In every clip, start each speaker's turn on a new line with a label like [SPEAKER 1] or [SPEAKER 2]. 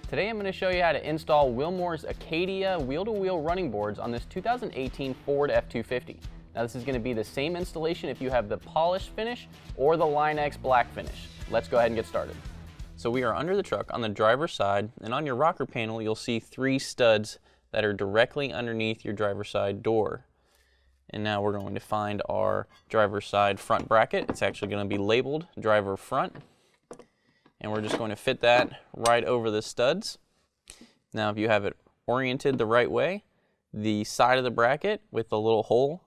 [SPEAKER 1] Today I'm going to show you how to install Willmore's Acadia wheel-to-wheel running boards on this 2018 Ford F-250. Now this is going to be the same installation if you have the polished finish or the Line X black finish. Let's go ahead and get started. So we are under the truck on the driver's side, and on your rocker panel you'll see 3 studs that are directly underneath your driver's side door. And now we're going to find our driver's side front bracket. It's actually going to be labeled driver front. And we're just going to fit that right over the studs. Now if you have it oriented the right way, the side of the bracket with the little hole,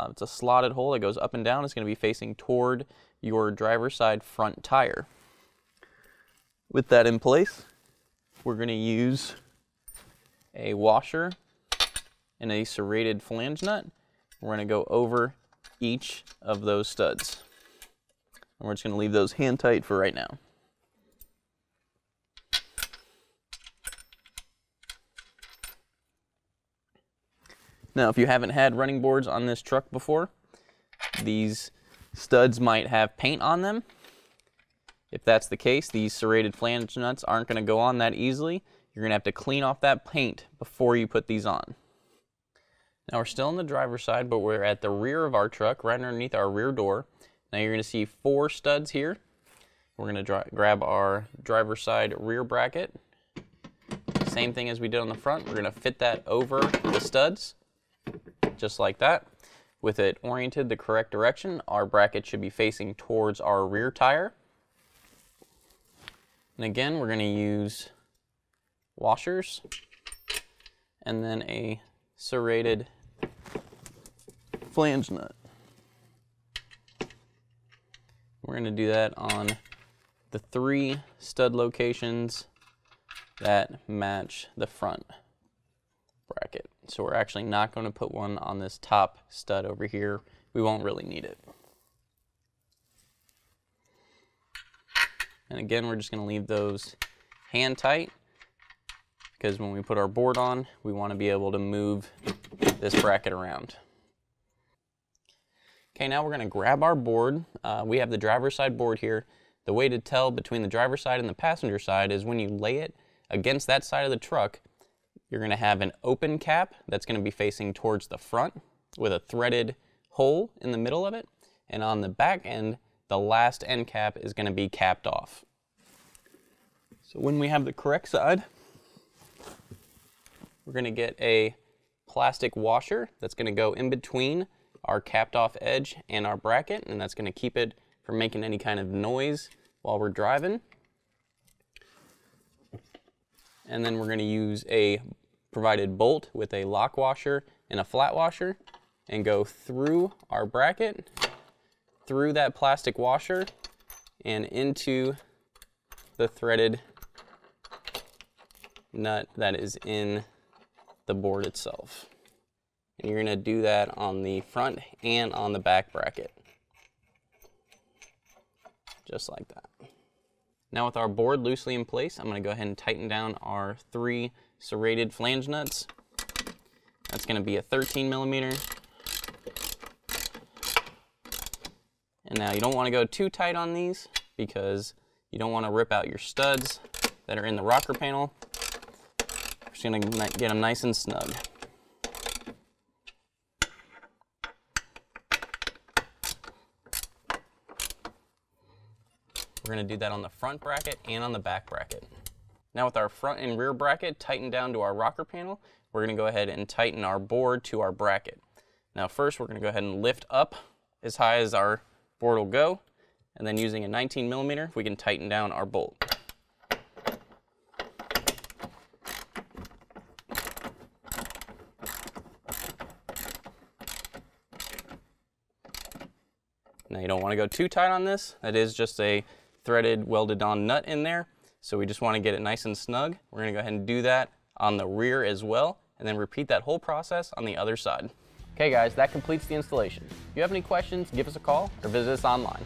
[SPEAKER 1] it's a slotted hole that goes up and down, is going to be facing toward your driver's side front tire. With that in place, we're going to use a washer and a serrated flange nut. We're going to go over each of those studs. And we're just going to leave those hand tight for right now. Now, if you haven't had running boards on this truck before, these studs might have paint on them. If that's the case, these serrated flange nuts aren't going to go on that easily. You're going to have to clean off that paint before you put these on. Now we're still on the driver's side, but we're at the rear of our truck, right underneath our rear door. Now you're going to see 4 studs here. We're going to grab our driver's side rear bracket. Same thing as we did on the front. We're going to fit that over the studs, just like that. With it oriented the correct direction, our bracket should be facing towards our rear tire. And again, we're going to use washers and then a serrated flange nut. We're going to do that on the 3 stud locations that match the front bracket. So we're actually not going to put one on this top stud over here. We won't really need it. And again, we're just going to leave those hand tight, because when we put our board on, we want to be able to move this bracket around. Okay, now we're going to grab our board. We have the driver's side board here. The way to tell between the driver's side and the passenger side is when you lay it against that side of the truck, you're going to have an open cap that's going to be facing towards the front with a threaded hole in the middle of it. And on the back end, the last end cap is going to be capped off. So when we have the correct side, we're going to get a plastic washer that's going to go in between our capped off edge and our bracket, and that's going to keep it from making any kind of noise while we're driving. And then we're going to use a provided bolt with a lock washer and a flat washer and go through our bracket, through that plastic washer, and into the threaded nut that is in the board itself. And you're going to do that on the front and on the back bracket. Just like that. Now with our board loosely in place, I'm going to go ahead and tighten down our 3 serrated flange nuts. That's going to be a 13mm. And now you don't want to go too tight on these because you don't want to rip out your studs that are in the rocker panel. We're just going to get them nice and snug. We're going to do that on the front bracket and on the back bracket. Now with our front and rear bracket tightened down to our rocker panel, we're going to go ahead and tighten our board to our bracket. Now first we're going to go ahead and lift up as high as our board will go, and then using a 19mm we can tighten down our bolt. Now you don't want to go too tight on this. That is just a threaded welded on nut in there, so we just want to get it nice and snug. We're going to go ahead and do that on the rear as well, and then repeat that whole process on the other side. Okay guys, that completes the installation. If you have any questions, give us a call or visit us online.